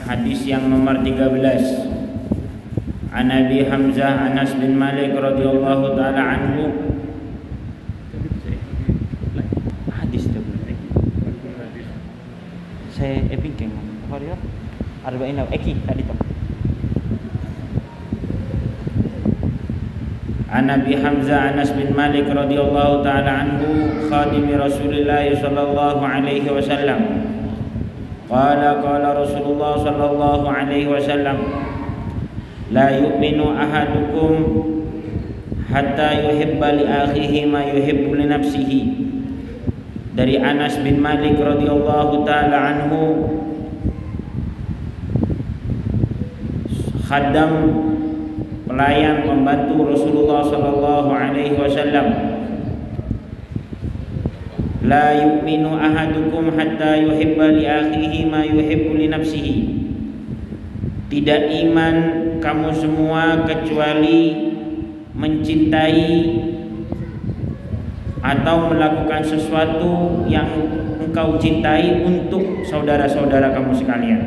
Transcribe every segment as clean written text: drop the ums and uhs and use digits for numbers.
Hadis yang nomor 13. An Abi Hamzah Anas bin Malik radhiyallahu taala anhu. Hadis tu. Saya pikir Bukhari Arba'in Eki tadi tu. An Abi Hamzah Anas bin Malik radhiyallahu taala anhu khadim Rasulullah sallallahu alaihi wasallam. Qala Rasulullah sallallahu alaihi wasallam la yu'minu ahadukum hatta yuhibba li akhihi ma yuhibbu li nafsihi. Dari Anas bin Malik radhiyallahu taala anhu, khadam pelayan pembantu Rasulullah sallallahu alaihi wasallam, la yu'minu ahadukum hatta yuhibba li akhihi ma yuhibbu li nafsihi. Tidak iman kamu semua kecuali mencintai atau melakukan sesuatu yang engkau cintai untuk saudara-saudara kamu sekalian,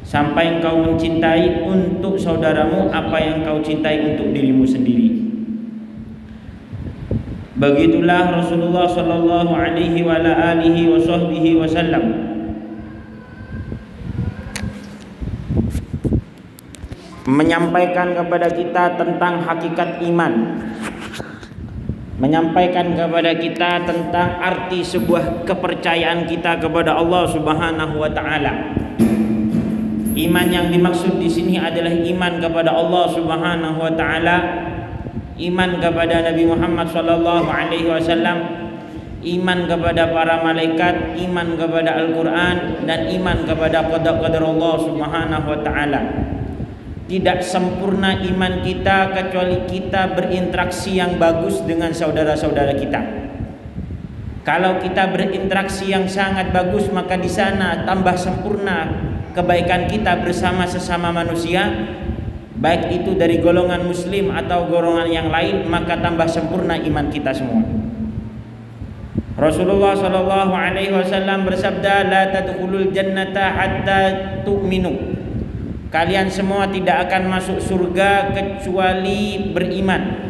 sampai engkau mencintai untuk saudaramu apa yang kau cintai untuk dirimu sendiri. Begitulah Rasulullah sallallahu alaihi wa alihi wasallam menyampaikan kepada kita tentang hakikat iman, menyampaikan kepada kita tentang arti sebuah kepercayaan kita kepada Allah Subhanahu wa taala. Iman yang dimaksud di sini adalah iman kepada Allah Subhanahu wa taala, iman kepada Nabi Muhammad sallallahu alaihi wasallam, iman kepada para malaikat, iman kepada Al-Qur'an, dan iman kepada qada Allah Subhanahu wa taala. Tidak sempurna iman kita kecuali kita berinteraksi yang bagus dengan saudara-saudara kita. Kalau kita berinteraksi yang sangat bagus, maka di sana tambah sempurna kebaikan kita bersama sesama manusia, baik itu dari golongan muslim atau golongan yang lain, maka tambah sempurna iman kita semua. Rasulullah sallallahu alaihi wasallam bersabda, la tadkhulul jannata hatta tu'minu. Kalian semua tidak akan masuk surga kecuali beriman.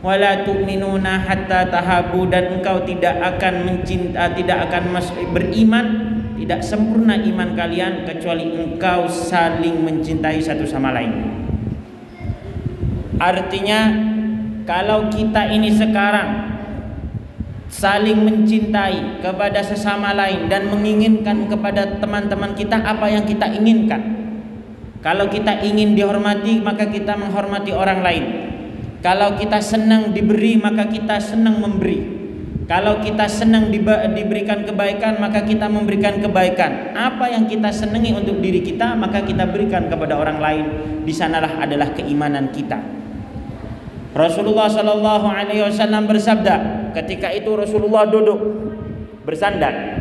Wala tu'minuna hatta tahabu, dan engkau tidak akan mencinta, tidak akan masuk beriman, tidak sempurna iman kalian kecuali engkau saling mencintai satu sama lain. Artinya kalau kita ini sekarang saling mencintai kepada sesama lain dan menginginkan kepada teman-teman kita apa yang kita inginkan. Kalau kita ingin dihormati, maka kita menghormati orang lain. Kalau kita senang diberi, maka kita senang memberi. Kalau kita senang diberikan kebaikan, maka kita memberikan kebaikan. Apa yang kita senangi untuk diri kita, maka kita berikan kepada orang lain. Di sanalah adalah keimanan kita. Rasulullah sallallahu alaihi wasallam bersabda, ketika itu Rasulullah duduk bersandar.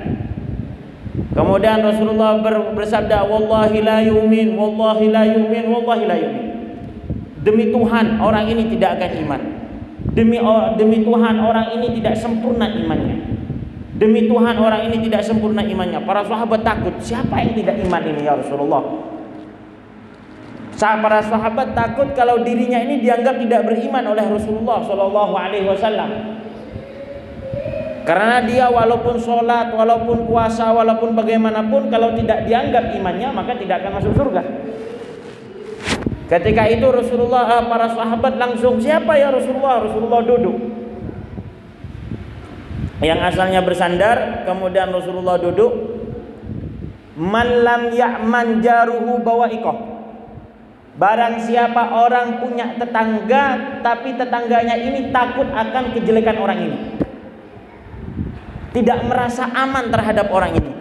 Kemudian Rasulullah bersabda, wallahi la yu'min, wallahi la yu'min, wallahi la yu'min. Demi Tuhan, orang ini tidak akan iman. Demi Tuhan, orang ini tidak sempurna imannya. Demi Tuhan, orang ini tidak sempurna imannya. Para sahabat takut, siapa yang tidak iman ini ya Rasulullah? Para sahabat takut kalau dirinya ini dianggap tidak beriman oleh Rasulullah sallallahu alaihi wasallam. Karena dia walaupun sholat, walaupun puasa, walaupun bagaimanapun, kalau tidak dianggap imannya, maka tidak akan masuk surga. Ketika itu Rasulullah, para sahabat langsung, siapa ya Rasulullah? Rasulullah duduk. Yang asalnya bersandar, kemudian Rasulullah duduk. Man lam ya'man jaruhu bawa'iqah. Barang siapa orang punya tetangga, tapi tetangganya ini takut akan kejelekan orang ini, tidak merasa aman terhadap orang ini.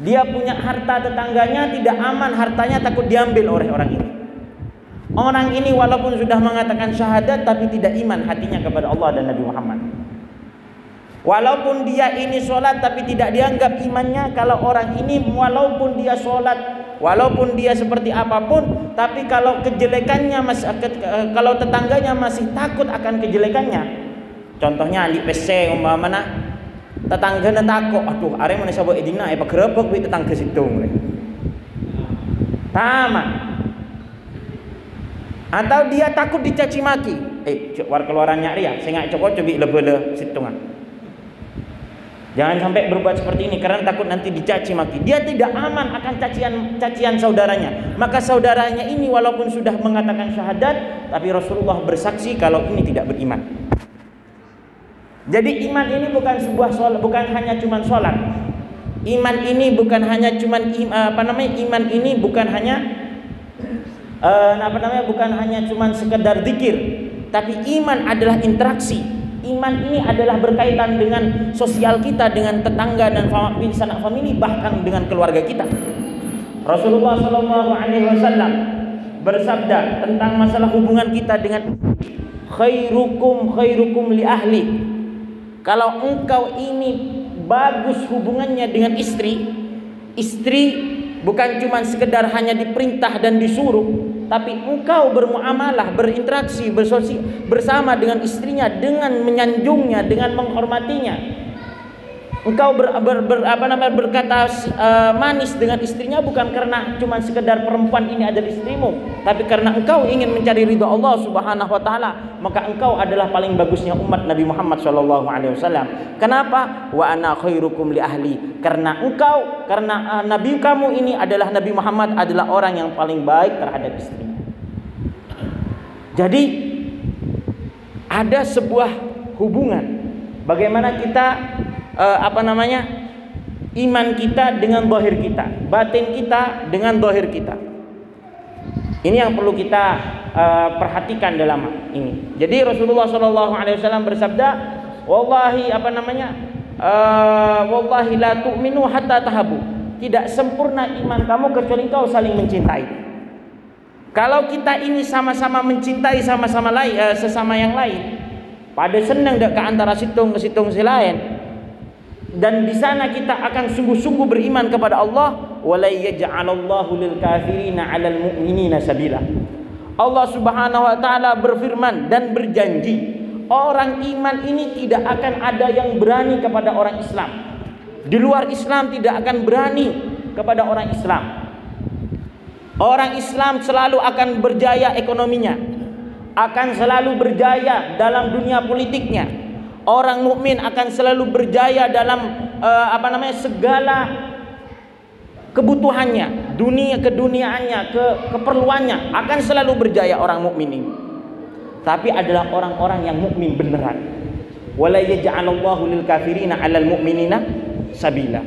Dia punya harta tetangganya, tidak aman hartanya, takut diambil oleh orang ini. Orang ini walaupun sudah mengatakan syahadat, tapi tidak iman hatinya kepada Allah dan Nabi Muhammad. Walaupun dia ini sholat, tapi tidak dianggap imannya. Kalau orang ini walaupun dia sholat, walaupun dia seperti apapun, tapi kalau kejelekannya kalau tetangganya masih takut akan kejelekannya. Contohnya di PC umpamana tetangganya takut, aduh, are mana sabuk edina, apa kerebek wi tetangga situ. tamak. Atau dia takut dicaci maki. Keluarannya ria, saya nggak cocok cobi lebele situngan. Jangan sampai berbuat seperti ini karena takut nanti dicaci maki. Dia tidak aman akan cacian saudaranya. Maka saudaranya ini walaupun sudah mengatakan syahadat, tapi Rasulullah bersaksi kalau ini tidak beriman. Jadi iman ini bukan sebuah sholat, bukan hanya cuman sholat. Iman ini bukan hanya cuman iman ini bukan hanya bukan hanya cuman sekedar zikir, tapi iman adalah interaksi. Iman ini adalah berkaitan dengan sosial kita, dengan tetangga dan sanak famili, bahkan dengan keluarga kita. Rasulullah SAW bersabda tentang masalah hubungan kita dengan khairukum li ahli. Kalau engkau ini bagus hubungannya dengan istri bukan cuma sekedar hanya diperintah dan disuruh, tapi engkau bermuamalah, berinteraksi, bersama dengan istrinya dengan menyanjungnya, dengan menghormatinya. Engkau berkata manis dengan istrinya bukan karena cuma sekedar perempuan ini adalah istrimu, tapi karena engkau ingin mencari ridha Allah Subhanahu wa taala, maka engkau adalah paling bagusnya umat Nabi Muhammad SAW. Kenapa? Wa ana khairukum li ahli. Karena nabi kamu ini adalah Nabi Muhammad adalah orang yang paling baik terhadap istrinya. Jadi ada sebuah hubungan bagaimana kita iman kita dengan zahir kita, batin kita dengan zahir kita. Ini yang perlu kita perhatikan dalam ini. Jadi Rasulullah SAW bersabda, wallahi wallahi la tu'minu hatta tahabu. Tidak sempurna iman kamu kecuali kau saling mencintai. Kalau kita ini sama-sama mencintai sesama yang lain, pada senang ke antara situng ke situng si lain, dan di sana kita akan sungguh-sungguh beriman kepada Allah, wala yaj'alallahu lil kafirina 'alal mu'minina sabila. Allah Subhanahu wa taala berfirman dan berjanji, orang iman ini tidak akan ada yang berani kepada orang Islam. Di luar Islam tidak akan berani kepada orang Islam. Orang Islam selalu akan berjaya ekonominya, akan selalu berjaya dalam dunia politiknya. Orang mukmin akan selalu berjaya dalam segala kebutuhannya, keduniaannya, keperluannya, akan selalu berjaya orang mukmin ini. Tapi adalah orang-orang yang mukmin beneran. Wala yaj'alallahu lil kafirina 'alal mu'minina sabila.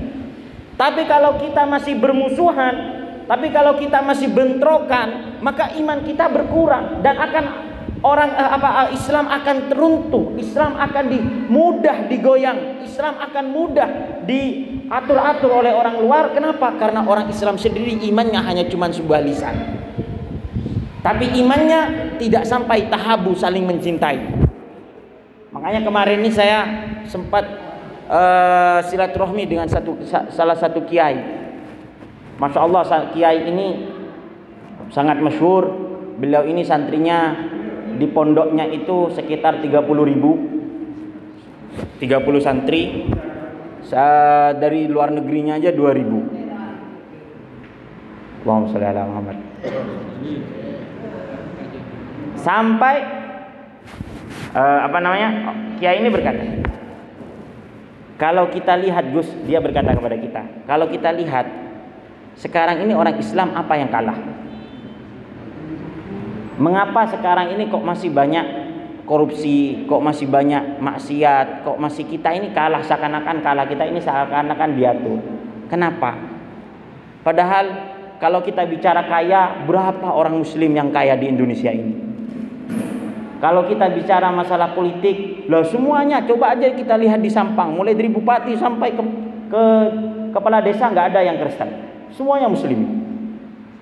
Tapi kalau kita masih bermusuhan, tapi kalau kita masih bentrokan, maka iman kita berkurang dan akan Islam akan teruntuh, Islam akan mudah digoyang, Islam akan mudah diatur-atur oleh orang luar. Kenapa? Karena orang Islam sendiri imannya hanya cuma sebuah lisan, tapi imannya tidak sampai tahabu, saling mencintai. Makanya kemarin ini saya sempat silaturahmi dengan salah satu kiai. Masya Allah, kiai ini sangat masyhur. Beliau ini santrinya di pondoknya itu sekitar 30 santri. Dari luar negerinya aja 2000. Allahumma sholli ala Muhammad. Sampai kiai ini berkata, kalau kita lihat, Gus, dia berkata kepada kita, kalau kita lihat sekarang ini orang Islam apa yang kalah? Mengapa sekarang ini kok masih banyak korupsi, kok masih banyak maksiat, kok masih kita ini kalah, seakan-akan kalah, kita ini seakan-akan diatur. Kenapa? Padahal kalau kita bicara kaya, berapa orang muslim yang kaya di Indonesia ini? Kalau kita bicara masalah politik, loh semuanya coba aja kita lihat di Sampang, mulai dari bupati sampai ke kepala desa nggak ada yang Kristen, semuanya muslim,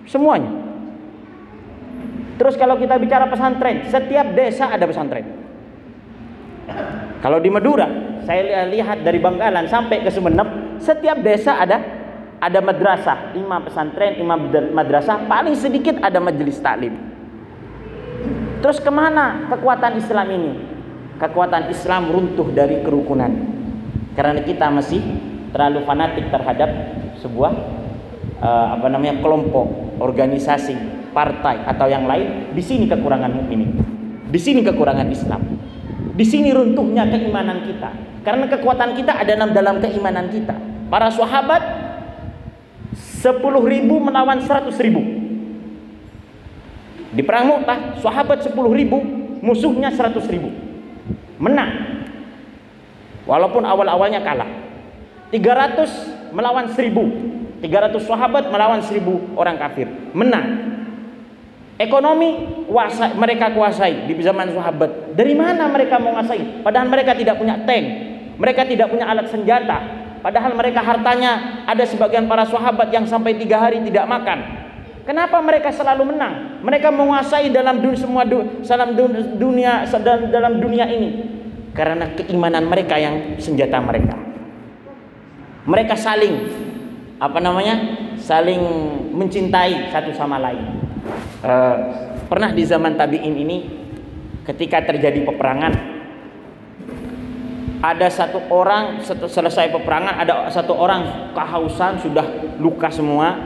semuanya. Terus kalau kita bicara pesantren, setiap desa ada pesantren. Kalau di Madura, saya lihat dari Bangkalan sampai ke Sumeneb, setiap desa ada madrasah, 5 pesantren, 5 madrasah, paling sedikit ada majelis taklim. Terus kemana kekuatan Islam ini? Kekuatan Islam runtuh dari kerukunan, karena kita masih terlalu fanatik terhadap sebuah kelompok. organisasi, partai atau yang lain. Di sini kekurangan mukminin. Di sini kekurangan Islam. Di sini runtuhnya keimanan kita. Karena kekuatan kita ada dalam keimanan kita. Para sahabat 10.000 melawan 100.000. Di perang Mu'tah, sahabat 10.000, musuhnya 100.000. Menang. Walaupun awal-awalnya kalah. 300 melawan 1.000. 300 sahabat melawan 1.000 orang kafir. Menang. Ekonomi mereka kuasai di zaman sahabat. Dari mana mereka mau menguasai? Padahal mereka tidak punya tank, mereka tidak punya alat senjata. Padahal mereka hartanya, ada sebagian para sahabat yang sampai 3 hari tidak makan. Kenapa mereka selalu menang? Mereka menguasai dalam dunia ini. Karena keimanan mereka yang senjata mereka. Mereka saling saling mencintai satu sama lain. Pernah di zaman tabi'in ini, ketika terjadi peperangan, ada satu orang selesai peperangan, ada satu orang kehausan, sudah luka semua.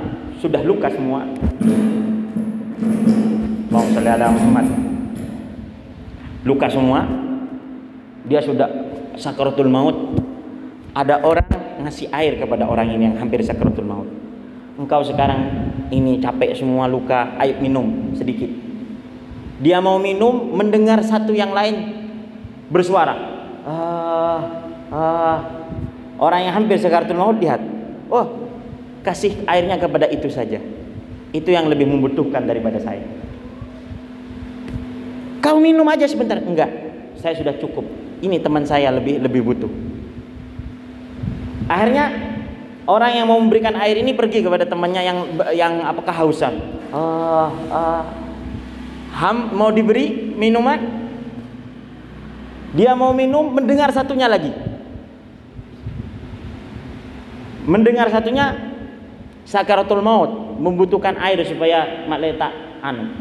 Mau sholli ala Muhammad. Luka semua. Dia sudah sakaratul maut. Ada orang ngasih air kepada orang ini yang hampir sakaratul maut. Engkau sekarang ini capek semua, luka, ayo minum sedikit. Dia mau minum, mendengar satu yang lain bersuara. Orang yang hampir sakaratul maut lihat, oh, kasih airnya kepada itu saja. Itu yang lebih membutuhkan daripada saya. Kau minum aja sebentar. Enggak, saya sudah cukup. Ini teman saya lebih butuh. Akhirnya orang yang mau memberikan air ini pergi kepada temannya yang kehausan. Mau diberi minuman. Dia mau minum, mendengar satunya lagi. Mendengar satunya sakaratul maut, membutuhkan air supaya maleta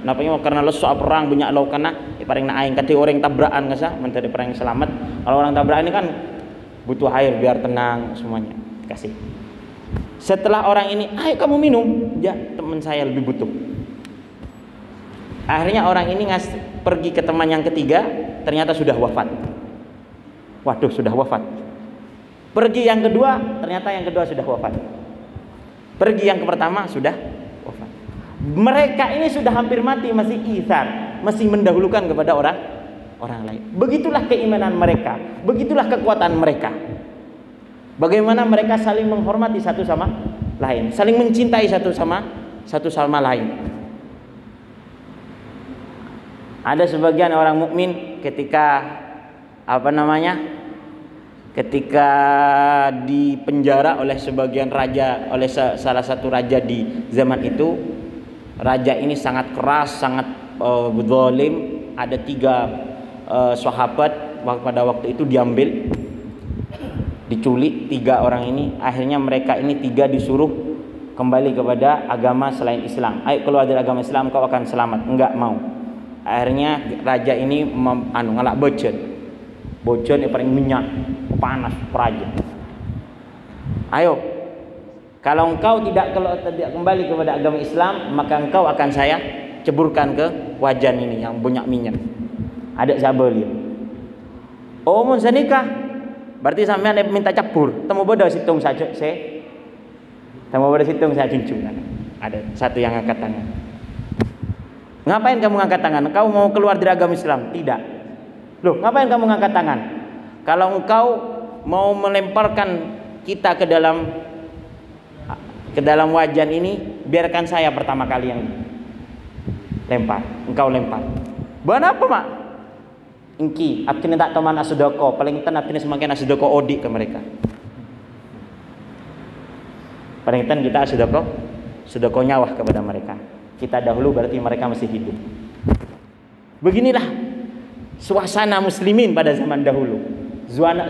napanya karena lesu perang banyak lauk kana paling na aing kati orang tabrakan kasa menteri perang selamat. Kalau orang tabrakan ini kan butuh air biar tenang semuanya. Kasih. Setelah orang ini, ayo kamu minum, ya teman saya lebih butuh. Akhirnya orang ini pergi ke teman yang ketiga, ternyata sudah wafat. Waduh, sudah wafat. Pergi yang kedua, ternyata yang kedua sudah wafat. Pergi yang pertama sudah wafat. Mereka ini sudah hampir mati, masih ithar, masih mendahulukan kepada orang lain. Begitulah keimanan mereka, begitulah kekuatan mereka. Bagaimana mereka saling menghormati satu sama lain, saling mencintai satu sama lain. Ada sebagian orang mukmin ketika ketika dipenjara oleh sebagian raja, oleh salah satu raja di zaman itu, raja ini sangat keras, sangat zalim. Ada 3 sahabat pada waktu itu diambil, diculik 3 orang ini. Akhirnya mereka ini 3 disuruh kembali kepada agama selain Islam. Ayo keluar dari agama Islam, kau akan selamat. Enggak mau. Akhirnya raja ini ngalak bocor yang paling minyak, panas raja. Ayo, kalau engkau tidak kembali kepada agama Islam, maka engkau akan saya ceburkan ke wajan ini yang banyak minyak. Ada sabeli. Oh, mun senikah, berarti sampean minta cabur. Temu bodoh situng saja saya. Temu bodoh situng saya junjung. Ada satu yang angkat tangan. Ngapain kamu ngangkat tangan? Kau mau keluar dari agama Islam? Tidak. Loh, ngapain kamu ngangkat tangan? Kalau engkau mau melemparkan kita ke dalam wajan ini, biarkan saya pertama kali yang lempar. Engkau lempar. Buat apa, Mak? Engki, abdine tak teman asudoko, paling ten abdine semakin asudoko odi ke mereka. Paling ten kita asudoko nyawah kepada mereka. Kita dahulu berarti mereka masih hidup. Beginilah suasana muslimin pada zaman dahulu.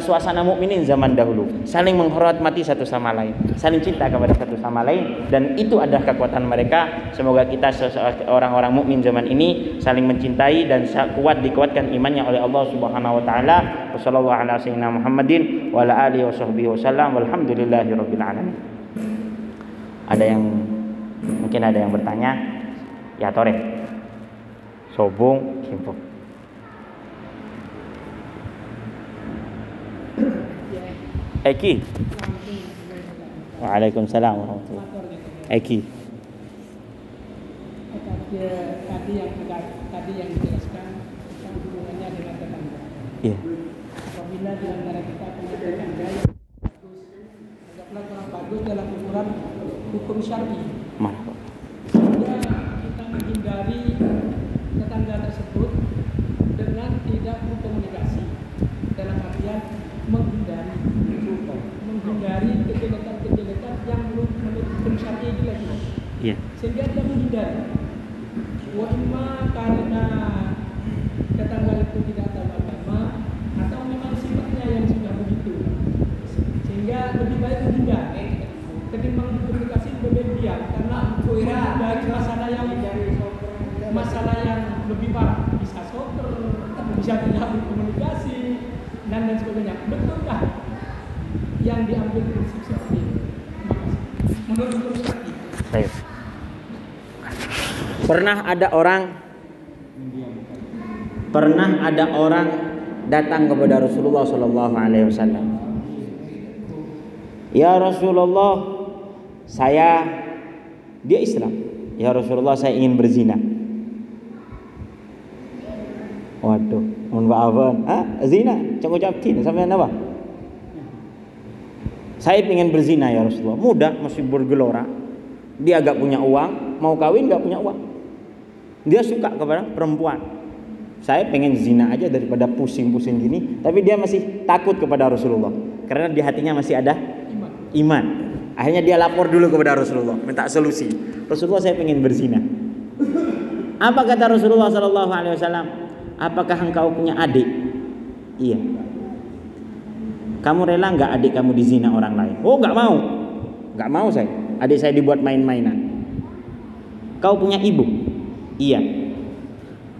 Suasana mukminin zaman dahulu, saling menghormati satu sama lain, saling cinta kepada satu sama lain, dan itu adalah kekuatan mereka. Semoga kita orang-orang mukmin zaman ini saling mencintai dan dikuatkan imannya oleh Allah Subhanahu wa taala. Wassallallahu ala sayyidina Muhammadin wa ala alihi washabbihi wasallam walhamdulillahirabbil alamin. Ada yang Mungkin ada yang bertanya, ya tore, sobung, simpuk. Eki. Waalaikumsalam warahmatullahi wabarakatuh. Eki. Tadi yang dijelaskan tentang hubungannya dengan tetangga. Iya. Apabila di antara kita punya tetangga yang bagus, anggaplah kurang bagus dalam ukuran hukum syar'i. Mana, Pak? Sehingga kita menghindari tetangga tersebut dengan tidak berkomunikasi. Dalam artian menghindari kejelekan yang menurut hukum syar'i dilakukan. Iya. Sehingga dia menghindari. Wa imma karena tetangga itu tidak tahu agama atau memang sifatnya yang sudah begitu, sehingga lebih baik menghindari ketimbang berkomunikasi lebih diam, karena dari masalah yang lebih parah, bisa soter, bisa tidak berkomunikasi dan sebagainya. Betulkah yang diambil prinsip seperti ini? Menurut Ustaz. Baik. Pernah ada orang datang kepada Rasulullah sallallahu alaihi wasallam. Ya Rasulullah, dia Islam. Ya Rasulullah, saya ingin berzina. Waduh, mohon maaf. Zina, cakap-cakap sampai apa? Saya ingin berzina ya Rasulullah. Mudah, masih bergelora. Dia agak punya uang, mau kawin gak punya uang. Dia suka kepada perempuan. Saya pengen zina aja daripada pusing-pusing gini. Tapi dia masih takut kepada Rasulullah, karena di hatinya masih ada iman. Akhirnya dia lapor dulu kepada Rasulullah, minta solusi. Rasulullah, saya pengen berzina. Apa kata Rasulullah sallallahu alaihi wasallam? Apakah engkau punya adik? Iya. Kamu rela nggak adik kamu dizina orang lain? Oh, nggak mau. Nggak mau saya. Adik saya dibuat main-mainan. Kau punya ibu? Iya.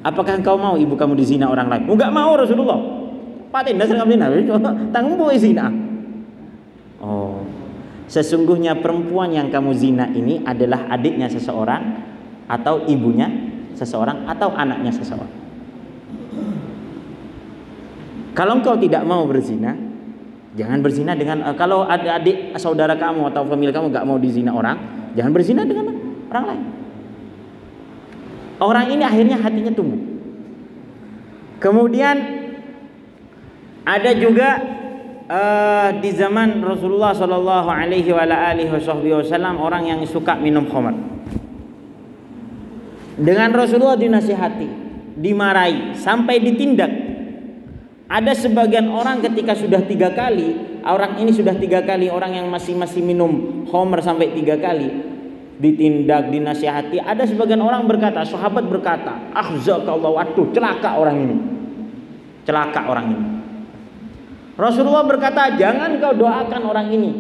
Apakah engkau mau ibu kamu dizina orang lain? Oh, nggak mau Rasulullah. Patin dasar kamu zina. Tanggung boy zina. Oh, sesungguhnya perempuan yang kamu zina ini adalah adiknya seseorang, atau ibunya seseorang, atau anaknya seseorang. Kalau engkau tidak mau berzina, jangan berzina dengan kalau ada adik saudara kamu atau famili kamu nggak mau dizina orang, jangan berzina dengan orang lain. Orang ini akhirnya hatinya tumbuh. Kemudian ada juga di zaman Rasulullah Shallallahu Alaihi Wasallam orang yang suka minum khamar. Dengan Rasulullah dinasihati, dimarahi, sampai ditindak. Ada sebagian orang ketika sudah 3 kali, orang ini sudah 3 kali, orang yang masih minum khamar sampai 3 kali, ditindak, dinasihati. Ada sebagian orang berkata, sahabat berkata, akhzakallah, waduh, celaka orang ini. Celaka orang ini. Rasulullah berkata, jangan kau doakan orang ini.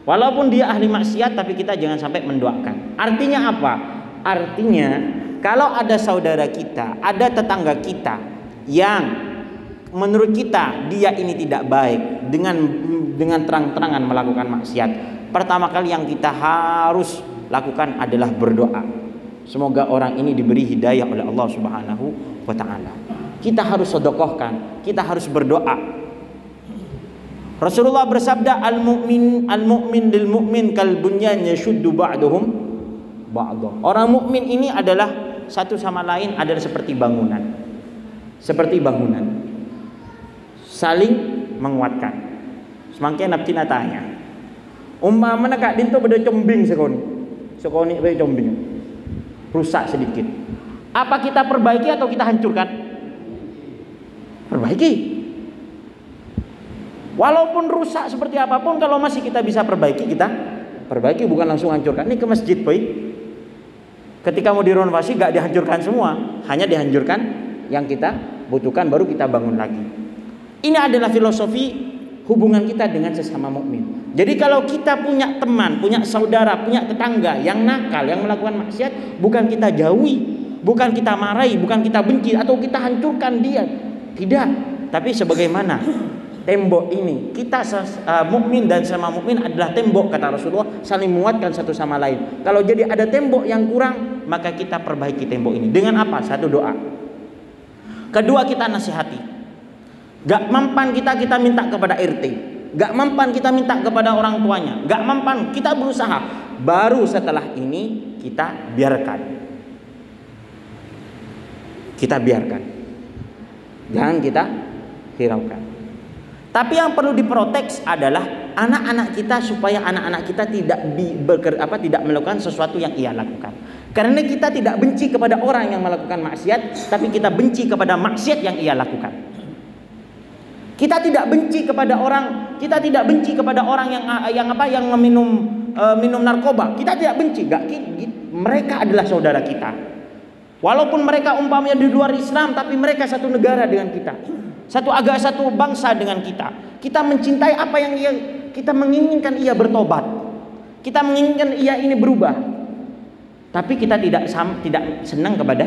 Walaupun dia ahli maksiat, tapi kita jangan sampai mendoakan. Artinya apa? Artinya kalau ada saudara kita, ada tetangga kita yang menurut kita dia ini tidak baik, dengan terang-terangan melakukan maksiat, pertama kali yang kita harus lakukan adalah berdoa. Semoga orang ini diberi hidayah oleh Allah Subhanahu wa taala. Kita harus sedekahkan, kita harus berdoa. Rasulullah bersabda, al-mu'min lil mu'min kal bunyan yashuddu ba'duhum ba'dha. Orang mukmin ini adalah satu sama lain adalah seperti bangunan. Seperti bangunan. Saling menguatkan. Semakin napti natanya. Umpamanya kak dinto beda combing sekoni beda combing. Rusak sedikit. Apa kita perbaiki atau kita hancurkan? Perbaiki. Walaupun rusak seperti apapun, kalau masih kita bisa perbaiki, kita perbaiki, bukan langsung hancurkan. Ini ke masjid, boy. Ketika mau direnovasi gak dihancurkan semua, hanya dihancurkan yang kita butuhkan, baru kita bangun lagi. Ini adalah filosofi hubungan kita dengan sesama mukmin. Jadi kalau kita punya teman, punya saudara, punya tetangga yang nakal, yang melakukan maksiat, bukan kita jauhi, bukan kita marahi, bukan kita benci atau kita hancurkan dia. Tidak, tapi sebagaimana tembok ini. Kita mukmin dan sama mukmin adalah tembok, kata Rasulullah, saling menguatkan satu sama lain. Kalau jadi ada tembok yang kurang, maka kita perbaiki tembok ini. Dengan apa? Satu, doa. Kedua, kita nasihati. Gak mempan kita minta kepada RT. Gak mempan kita minta kepada orang tuanya. Gak mempan, kita berusaha. Baru setelah ini kita biarkan. Kita biarkan. Jangan kita hiraukan. Tapi yang perlu diprotek adalah anak-anak kita, supaya anak-anak kita tidak melakukan sesuatu yang ia lakukan. Karena kita tidak benci kepada orang yang melakukan maksiat, tapi kita benci kepada maksiat yang ia lakukan. Kita tidak benci kepada orang, yang minum narkoba. Kita tidak benci, mereka adalah saudara kita. Walaupun mereka umpamanya di luar Islam, tapi mereka satu negara dengan kita. Satu agama, satu bangsa dengan kita. Kita mencintai apa yang kita menginginkan ia bertobat. Kita menginginkan ia ini berubah. Tapi kita tidak senang kepada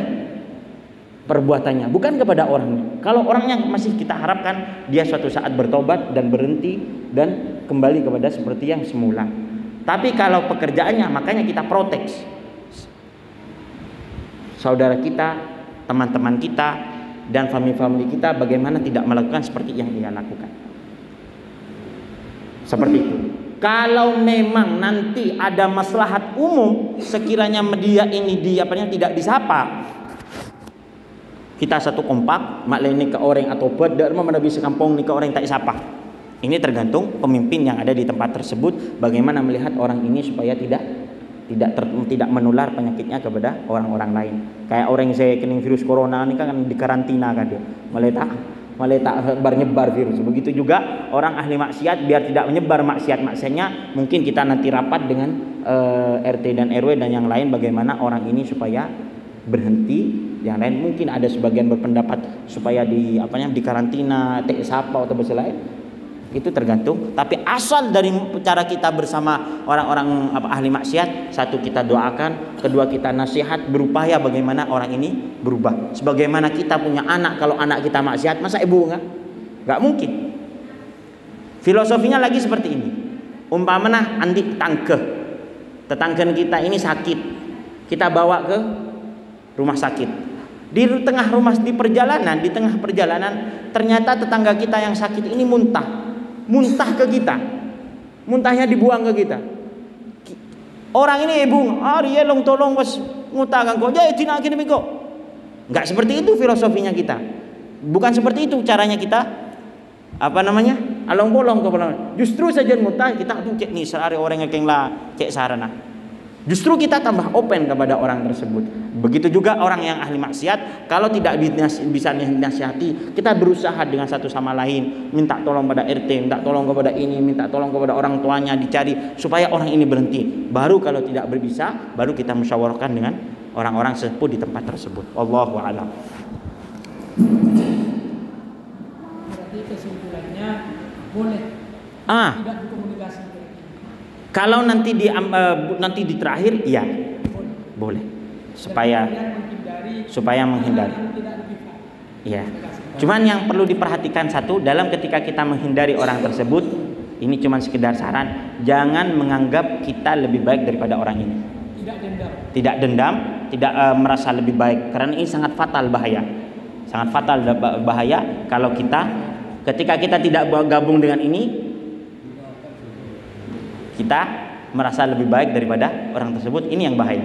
perbuatannya, bukan kepada orangnya. Kalau orangnya masih kita harapkan dia suatu saat bertobat dan berhenti dan kembali kepada seperti yang semula. Tapi kalau pekerjaannya, makanya kita protek saudara kita, teman-teman kita, dan family kita, bagaimana tidak melakukan seperti yang dia lakukan. Seperti itu. Kalau memang nanti ada maslahat umum, sekiranya media ini tidak disapa, kita satu kompak, mak lain ke orang atau berderma mana bisa kampung ni ke orang tak sapa. Ini tergantung pemimpin yang ada di tempat tersebut, bagaimana melihat orang ini supaya tidak menular penyakitnya kepada orang-orang lain. Kayak orang yang saya kena virus corona ini kan di karantina kan dia, meletak nyebar virus. Begitu juga orang ahli maksiat, biar tidak menyebar maksiatnya, mungkin kita nanti rapat dengan RT dan RW dan yang lain, bagaimana orang ini supaya berhenti. Yang lain mungkin ada sebagian berpendapat supaya di karantina, sapa atau bahasa lain. Itu tergantung. Tapi asal dari cara kita bersama orang-orang ahli maksiat, satu, kita doakan, kedua, kita nasihat, berupaya bagaimana orang ini berubah. Sebagaimana kita punya anak, kalau anak kita maksiat, masa ibu nggak mungkin. Filosofinya lagi seperti ini. Umpamanya andi tetangga kita ini sakit, kita bawa ke rumah sakit. Di tengah perjalanan ternyata tetangga kita yang sakit ini muntah ke kita, muntahnya dibuang ke kita. Orang ini dia tolong was ngutang kok, jadi tidak gini kok. Nggak seperti itu filosofinya kita, bukan seperti itu caranya kita. Along bolong ke bolong. Justru saja ngutang kita cek nih sehari orang yang lah cek sarana. Justru kita tambah open kepada orang tersebut. Begitu juga orang yang ahli maksiat, kalau tidak bisa dinasihati, kita berusaha dengan satu sama lain, minta tolong pada RT, minta tolong kepada ini, minta tolong kepada orang tuanya, dicari supaya orang ini berhenti. Baru kalau tidak bisa, baru kita musyawarahkan dengan orang-orang sesepuh di tempat tersebut. Wallahu a'lam. Berarti kesimpulannya boleh tidak berkomunikasi. Kalau nanti di terakhir, iya boleh, supaya menghindari. Iya. Cuman yang perlu diperhatikan satu, dalam ketika kita menghindari orang tersebut, ini cuman sekedar saran, jangan menganggap kita lebih baik daripada orang ini. Tidak dendam, tidak merasa lebih baik, karena ini sangat fatal bahaya. Sangat fatal bahaya kalau ketika kita tidak gabung dengan ini, kita merasa lebih baik daripada orang tersebut. Ini yang bahaya.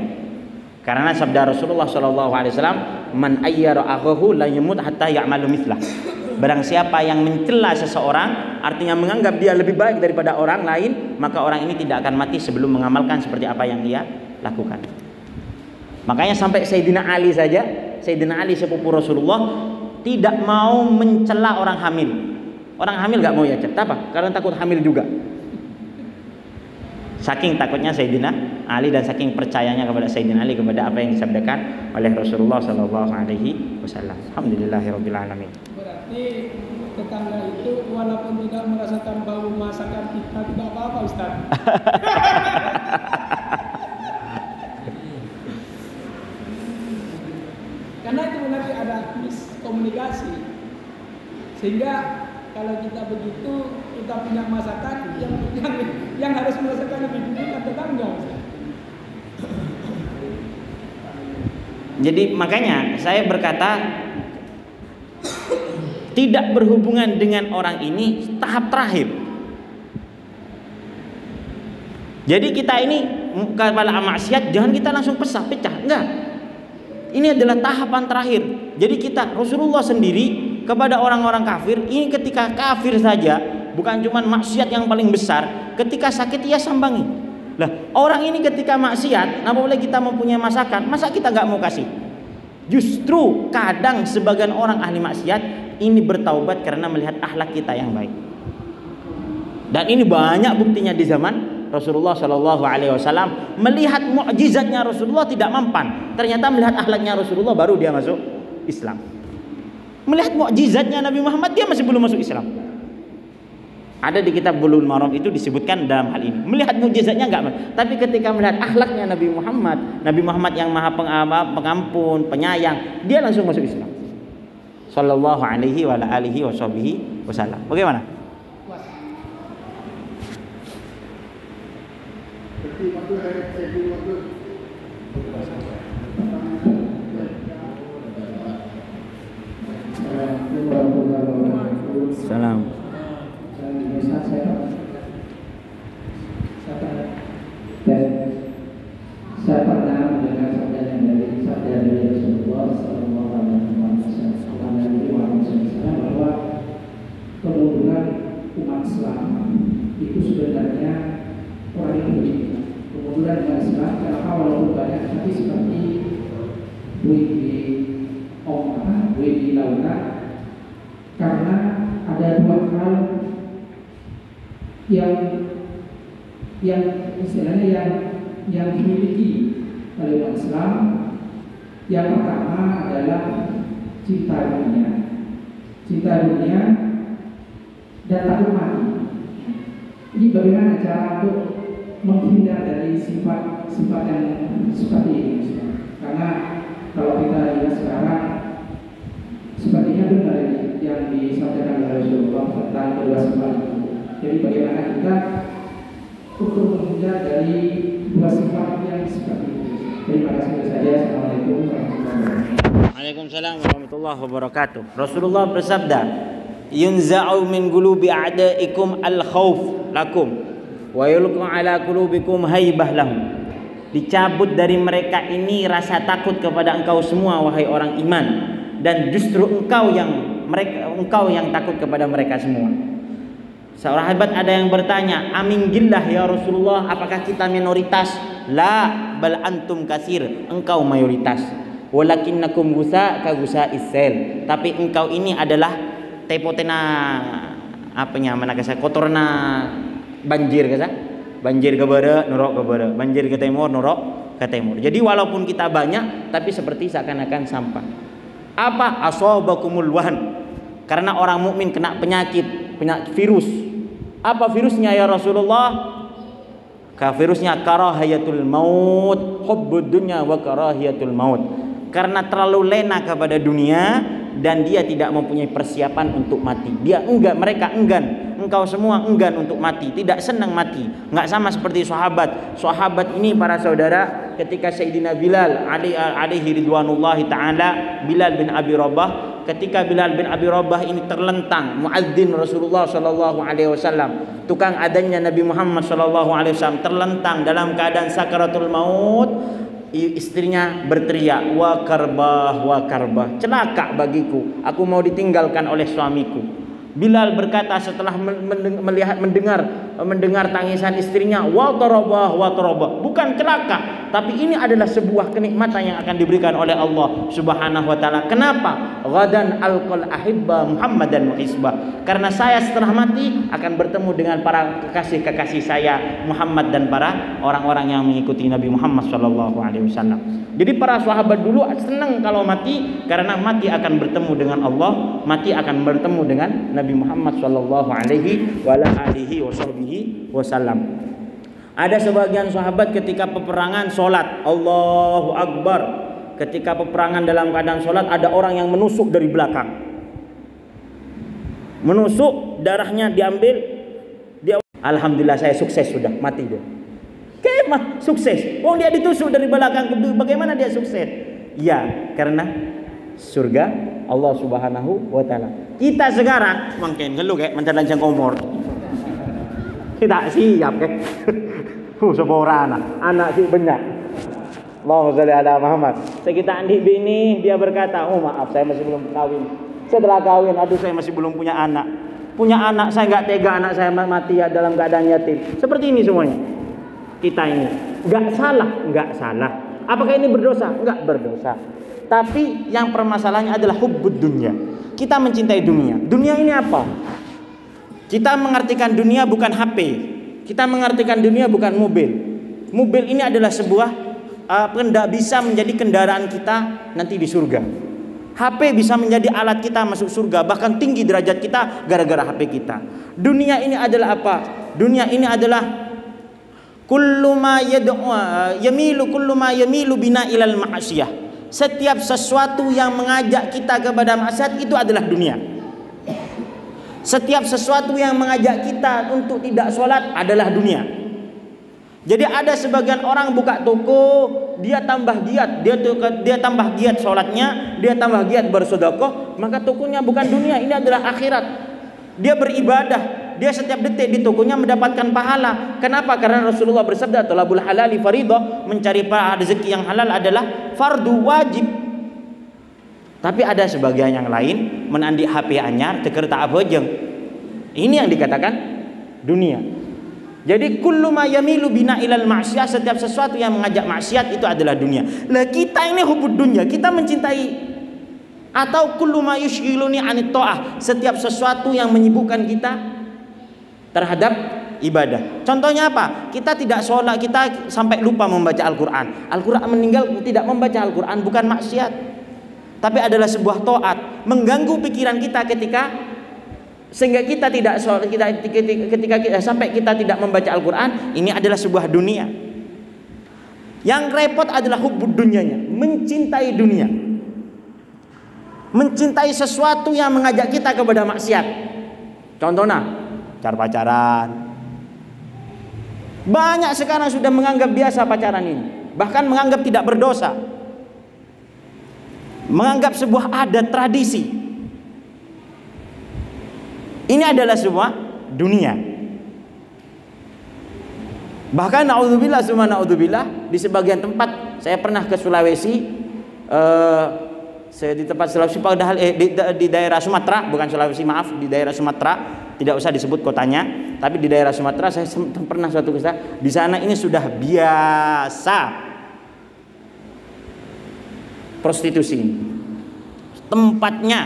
Karena sabda Rasulullah SAW, man ayyara akhahu la yamut hatta ya'malu mithlah. Barang siapa yang mencela seseorang, artinya menganggap dia lebih baik daripada orang lain, maka orang ini tidak akan mati sebelum mengamalkan seperti apa yang dia lakukan. Makanya sampai Sayyidina Ali sepupu Rasulullah, tidak mau mencela orang hamil. Orang hamil gak mau apa? Karena takut hamil juga. Saking takutnya Sayyidina Ali dan saking percayanya kepada Sayyidina Ali, kepada apa yang disabdakan oleh Rasulullah SAW. Alhamdulillahirabbil alamin. Berarti tetangga itu walaupun tidak merasakan bau masakan kita tidak apa-apa, Ustaz. Karena itu nanti ada miskomunikasi, sehingga kalau kita begitu, kita punya masakan yang harus merasakan lebih dulu kan tetangga. Jadi makanya saya berkata, tidak berhubungan dengan orang ini tahap terakhir. Jadi kita ini kepala maksiat jangan kita langsung pecah, enggak. Ini adalah tahapan terakhir. Jadi kita, Rasulullah sendiri kepada orang-orang kafir, ini ketika kafir saja, bukan cuma maksiat yang paling besar, ketika sakit ia sambangi. Lah, orang ini ketika maksiat, apa boleh kita mempunyai masakan, masa kita nggak mau kasih? Justru kadang sebagian orang ahli maksiat ini bertaubat karena melihat akhlak kita yang baik. Dan ini banyak buktinya di zaman Rasulullah Shallallahu Alaihi Wasallam. Melihat mukjizatnya Rasulullah tidak mempan, ternyata melihat akhlaknya Rasulullah baru dia masuk Islam. Melihat mukjizatnya Nabi Muhammad dia masih belum masuk Islam. Ada di kitab Bulughul Maram itu disebutkan dalam hal ini. Melihat mukjizatnya enggak, tapi ketika melihat akhlaknya Nabi Muhammad yang maha pengampun, penyayang, dia langsung masuk Islam. Sallallahu alaihi wa alihi wasallam. Bagaimana? Salam. Saya pernah mendengar sabda dari Rasulullah Sallallahu Alaihi Wasallam bahwa kemunduran umat Islam itu sebenarnya orang yang berbeda. Kemunduran umat Islam kenapa walaupun banyak tapi seperti buih di lautan, karena ada dua hal yang istilahnya yang dimiliki oleh umat Islam. Yang pertama adalah cinta dunia dan takut mati. Ini bagaimana cara untuk menghindar dari sifat yang seperti ini? Karena kalau kita lihat sekarang sepertinya benar yang disampaikan oleh Rasulullah tentang kedua sifat itu. Jadi bagaimana kita untuk menghindar dari dua sifat yang seperti itu. Terima kasih saja. Assalamualaikum warahmatullahi wabarakatuh. Waalaikumsalam warahmatullahi wabarakatuh. Rasulullah bersabda, "Yunza'u min qulubi a'daikum al-khauf lakum wa yulqu ala qulubikum haibah lahum." Dicabut dari mereka ini rasa takut kepada engkau semua wahai orang iman, dan justru engkau yang takut kepada mereka semua. Sahabat ada yang bertanya, "Amin gillah ya Rasulullah, apakah kita minoritas?" La, bal antum kasir, engkau mayoritas. Walakinnakum gusa ka gusa isel, tapi engkau ini adalah tepotena apanya mana kasa kotorna banjir kasa. Banjir ke barat, norok ke barat. Banjir ke timur, norok ke timur. Jadi walaupun kita banyak, tapi seperti seakan-akan sampah. Apa? Asobakumul wahan. Karena orang mukmin kena penyakit virus. Apa virusnya ya Rasulullah? Virusnya karahiyatul maut, hubbud dunya wa karahiyatul maut. Karena terlalu lena kepada dunia dan dia tidak mempunyai persiapan untuk mati. Mereka enggan. Engkau semua enggan untuk mati, tidak senang mati. Enggak sama seperti sahabat. Sahabat ini para saudara, ketika Sayyidina Bilal alaihi ridwanullahi taala, Bilal bin Abi Rabah, ketika Bilal bin Abi Rabah ini terlentang, muadzin Rasulullah sallallahu alaihi wasallam, tukang adanya Nabi Muhammad sallallahu alaihi wasallam terlentang dalam keadaan sakaratul maut, istrinya berteriak, wa karbah, celaka bagiku, aku mau ditinggalkan oleh suamiku. Bilal berkata setelah mendengar tangisan istrinya, wa tarabah, bukan celaka, tapi ini adalah sebuah kenikmatan yang akan diberikan oleh Allah Subhanahu wa taala. Kenapa? Ghadan alqal ahibba Muhammadan wa isbah. Karena saya setelah mati akan bertemu dengan para kekasih-kekasih saya Muhammad dan para orang-orang yang mengikuti Nabi Muhammad sallallahu alaihi wasallam. Jadi para sahabat dulu senang kalau mati, karena mati akan bertemu dengan Allah, mati akan bertemu dengan Nabi Muhammad sallallahu alaihi wasallam. Ada sebagian sahabat ketika peperangan sholat, Allahu Akbar. Ketika peperangan dalam keadaan sholat, ada orang yang menusuk dari belakang. menusuk, darahnya diambil, dia alhamdulillah saya sukses sudah, mati dia. Kemah sukses. Oh dia ditusuk dari belakang, bagaimana dia sukses? Ya, karena surga Allah Subhanahu wa taala. Kita sekarang mungkin ngeluh kayak mencari umur. Kita siap kayak. Seorang anak sih banyak. Allahumma sholli ala Muhammad. Sekitar adik bini dia berkata, "Oh maaf saya masih belum kawin." Setelah kawin, aduh saya masih belum punya anak. Punya anak saya nggak tega anak saya mati ya dalam keadaan yatim. Seperti ini semuanya. Kita ini nggak salah. Apakah ini berdosa? Nggak berdosa. Tapi yang permasalahannya adalah hubbud dunya. Kita mencintai dunia. Dunia ini apa? Kita mengartikan dunia bukan HP. Kita mengartikan dunia bukan mobil. Mobil ini adalah sebuah bisa menjadi kendaraan kita nanti di surga. HP bisa menjadi alat kita masuk surga, bahkan tinggi derajat kita gara-gara HP kita. Dunia ini adalah apa? Dunia ini adalah kullu ma yamilu bina ilal ma'asiyah. Setiap sesuatu yang mengajak kita kepada maksiat itu adalah dunia. Setiap sesuatu yang mengajak kita untuk tidak sholat adalah dunia. Jadi ada sebagian orang buka toko, dia tambah giat, dia tambah giat sholatnya, dia tambah giat bersedekah, maka tokonya bukan dunia, ini adalah akhirat. Dia beribadah, dia setiap detik di tokonya mendapatkan pahala. Kenapa? Karena Rasulullah bersabda, "Talabul halali fardhu," mencari rezeki yang halal adalah fardu wajib. Tapi ada sebagian yang lain menandi HP anyar, teker tak apa jeng. Ini yang dikatakan dunia. Jadi kullu ma yamilu bina ilal ma'siyah, setiap sesuatu yang mengajak maksiat itu adalah dunia. Lah kita ini hubud dunia, kita mencintai. Atau kullu ma yushghiluni 'anit ta'ah, setiap sesuatu yang menyibukkan kita terhadap ibadah. Contohnya apa? Kita tidak sholat, kita sampai lupa membaca Al-Quran. Al-Quran meninggal tidak membaca Al-Quran bukan maksiat, tapi adalah sebuah taat, mengganggu pikiran kita sehingga kita tidak sholat, ketika kita sampai kita tidak membaca Al-Quran. Ini adalah sebuah dunia. Yang repot adalah hubbud dunyanya, mencintai dunia, mencintai sesuatu yang mengajak kita kepada maksiat. Contohnya pacaran. Banyak sekarang sudah menganggap biasa pacaran ini, bahkan menganggap tidak berdosa, menganggap sebuah adat tradisi. Ini adalah sebuah dunia. Bahkan naudzubillah summa naudzubillah, di sebagian tempat saya pernah ke Sulawesi, saya di tempat Sulawesi padahal di daerah Sumatera, bukan Sulawesi, maaf, di daerah Sumatera, tidak usah disebut kotanya, tapi di daerah Sumatera saya pernah suatu ketika di sana ini sudah biasa prostitusi. Tempatnya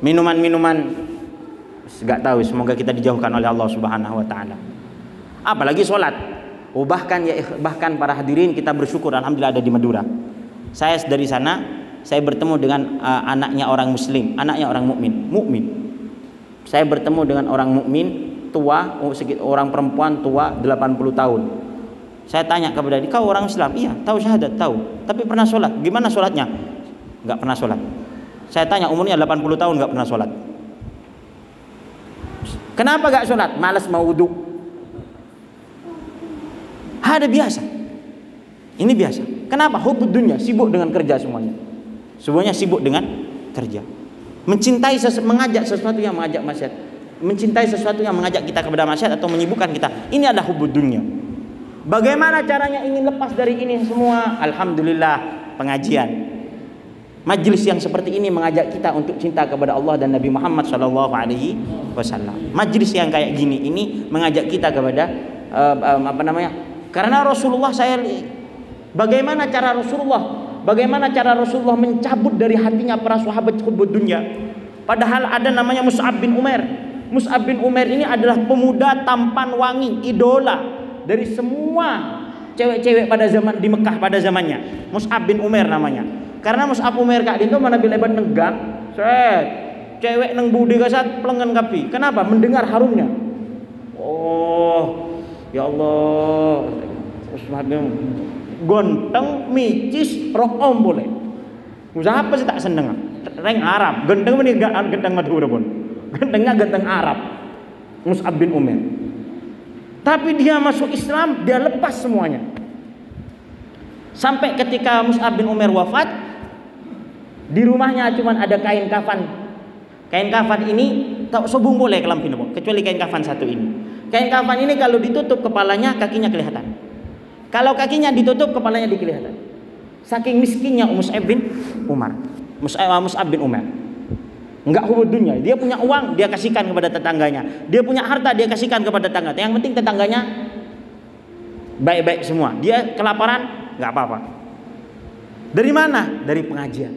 minuman-minuman, enggak tahu, semoga kita dijauhkan oleh Allah Subhanahu wa taala. Apalagi sholat. Bahkan para hadirin, kita bersyukur alhamdulillah ada di Madura. Saya dari sana, saya bertemu dengan anaknya orang muslim, anaknya orang mukmin. Saya bertemu dengan orang mukmin tua, orang perempuan tua 80 tahun. Saya tanya kepada dia, "Kau orang Islam?" "Iya." "Tahu syahadat?" "Tahu." "Tapi pernah sholat?" "Gimana sholatnya?" "Enggak pernah sholat." Saya tanya, umurnya 80 tahun enggak pernah sholat. Kenapa gak sholat? Malas mau wudhu. Ada biasa. Ini biasa. Kenapa? Hubud dunia, sibuk dengan kerja semuanya. Semuanya sibuk dengan kerja. Mencintai mengajak sesuatu yang mengajak maksiat. Mencintai sesuatu yang mengajak kita kepada maksiat atau menyibukkan kita. Ini adalah hubud dunia. Bagaimana caranya ingin lepas dari ini semua? Alhamdulillah, pengajian. Majlis yang seperti ini mengajak kita untuk cinta kepada Allah dan Nabi Muhammad SAW. Majlis yang kayak gini ini mengajak kita kepada karena Rasulullah, bagaimana cara Rasulullah mencabut dari hatinya para sahabat hubud dunia. Padahal ada namanya Mus'ab bin Umair. Mus'ab bin Umair ini adalah pemuda tampan wangi, idola dari semua cewek-cewek pada zaman di Mekah pada zamannya. Mus'ab bin Umair namanya. Karena Mus'ab Umair kak dinto mana bilebat negang, cewek neng budi kasat pelengan kapi. Kenapa? Mendengar harumnya. Oh, ya Allah. Gonteng, micis, rokom boleh. Usaha apa sih tak seneng? Reng Arab, genteng meni gendang Madura pun. Gantengnya ganteng Arab, Mus'ab bin Umair. Tapi dia masuk Islam, dia lepas semuanya. Sampai ketika Mus'ab bin Umair wafat, di rumahnya cuma ada kain kafan. Kain kafan ini sobung boleh kelam pino, kecuali kain kafan satu ini. Kain kafan ini kalau ditutup kepalanya, kakinya kelihatan. Kalau kakinya ditutup, kepalanya dikelihatan. Saking miskinnya Mus'ab bin Umar, Mus'ab bin Umair. Enggak hubud dunia. Dia punya uang, dia kasihkan kepada tetangganya. Dia punya harta, dia kasihkan kepada tetangga. Yang penting tetangganya baik-baik semua. Dia kelaparan, enggak apa-apa. Dari mana? Dari pengajian.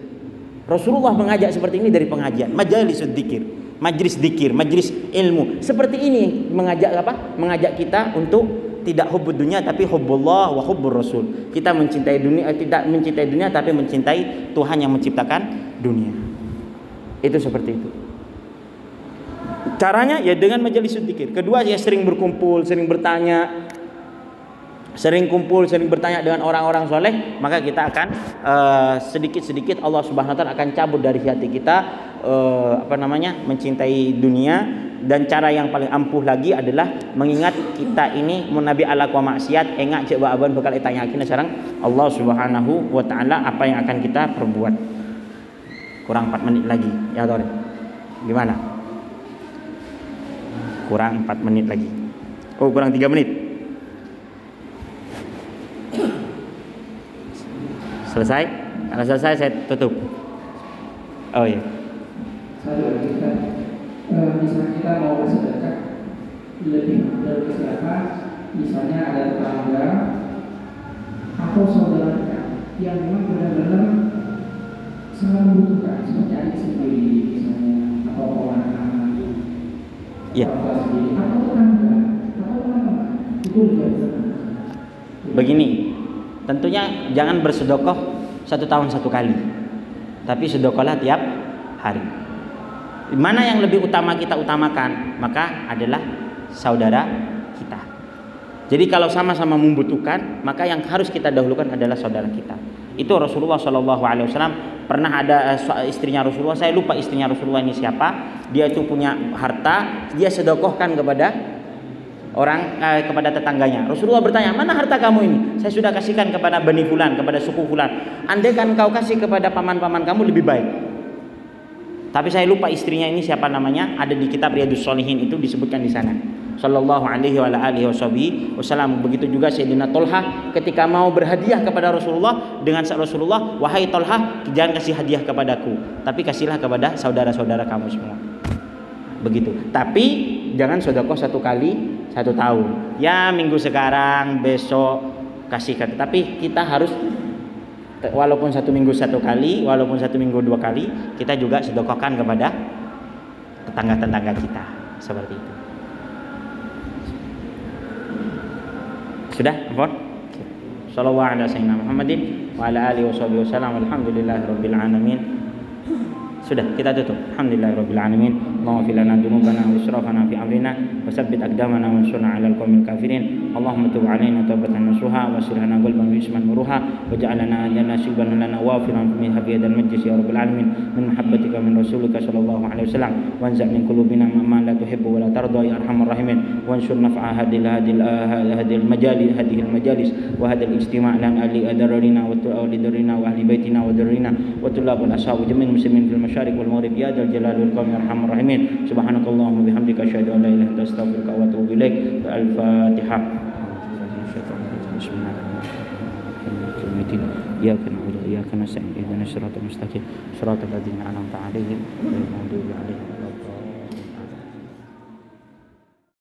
Rasulullah mengajak seperti ini dari pengajian. Majalis dzikir, majlis dzikir, majlis ilmu. Seperti ini mengajak apa? Mengajak kita untuk tidak hubbud dunia tapi hubbullah wa hubbur rasul. Kita mencintai dunia, tidak mencintai dunia tapi mencintai Tuhan yang menciptakan dunia. Itu seperti itu. Caranya ya dengan majelis dzikir. Kedua ya sering berkumpul, sering bertanya, sering kumpul, sering bertanya dengan orang-orang soleh, maka kita akan sedikit-sedikit Allah Subhanahu wa taala akan cabut dari hati kita mencintai dunia. Dan cara yang paling ampuh lagi adalah mengingat kita ini Nabi ala wa maksiat, enggak cek aban bakal ditanyakin sekarang Allah Subhanahu wa taala apa yang akan kita perbuat. Kurang 4 menit lagi. Ya Tore. Gimana? Kurang 4 menit lagi. Oh, kurang 3 menit. Selesai? Kalau selesai saya tutup. Oh iya. Satu lagi kan, misalnya kita mau bersedekah lebih siapa? Misalnya ada tetangga atau saudara kita yang memang benar-benar sangat membutuhkan, seperti adik sendiri misalnya, atau ponakan, Iya. atau tetangga, atau teman-teman, itu juga benar. Begini, tentunya jangan bersedekah 1 tahun 1 kali, tapi sedekahlah tiap hari. Mana yang lebih utama kita utamakan, maka adalah saudara kita. Jadi kalau sama-sama membutuhkan, maka yang harus kita dahulukan adalah saudara kita. Itu Rasulullah SAW pernah ada istrinya Rasulullah, saya lupa istrinya Rasulullah ini siapa. Dia itu punya harta, dia sedekahkan kepada orang kepada tetangganya. Rasulullah bertanya, mana harta kamu ini? Saya sudah kasihkan kepada Bani Fulan, kepada suku Fulan. Andai kan kau kasih kepada paman-paman kamu lebih baik. Tapi saya lupa istrinya ini siapa namanya. Ada di kitab Riyadhus Shalihin itu disebutkan di sana. Sallallahu alaihi wa alihi wasallam. Begitu juga Sayyidina Tolha ketika mau berhadiah kepada Rasulullah dengan Rasulullah, wahai Tolha, jangan kasih hadiah kepadaku, tapi kasihlah kepada saudara-saudara kamu semua. Begitu. Tapi jangan sedekah 1 kali 1 tahun. Ya minggu sekarang, besok kasihkan. Tapi kita harus walaupun 1 minggu 1 kali, walaupun 1 minggu 2 kali, kita juga sedekahkan kepada tetangga-tetangga kita. Seperti itu. Sudah? Ampun? Sallallahu ala sayyidina Muhammadin wa ala alihi wasallam. Alhamdulillahirabbil alamin. Sudah, kita tutup. Alhamdulillahirabbil alamin. Allahumma fil lana dzunubana wa israfana fi amrina wa tsabbit aqdamana wa ansurna 'alal qaumil kafirin. Allahumma tub 'alaina tawbatan nasuha wa sirhana qalban wisman muruha waj'alna nasiban lana wafiran min hadhil majlis ya rabbil alamin min mahabbatika min rasulika sallallahu alaihi wasallam wa anza' min qulubina ma la tuhibbu wa la tarda ya arhamar rahimin wa ansur naf'a hadil majalis wa hadil ijtima' lan ali adarrina wa tu'alidrina wa ahli baitina wa darrina wa tulab wal ashab jami'in muslimin fil masyarik wal maghrib ya dzal jalali wal ikram ya arhamar rahimin. Subhanakallahumma bihamdika asyhadu an la ilaha illa anta astaghfiruka wa atubu ilaik. Al-Fatihah. Iyyaka na'budu wa iyyaka nasta'in ihdinas siratal mustaqim siratal ladzina an'amta 'alaihim ghairil maghdubi 'alaihim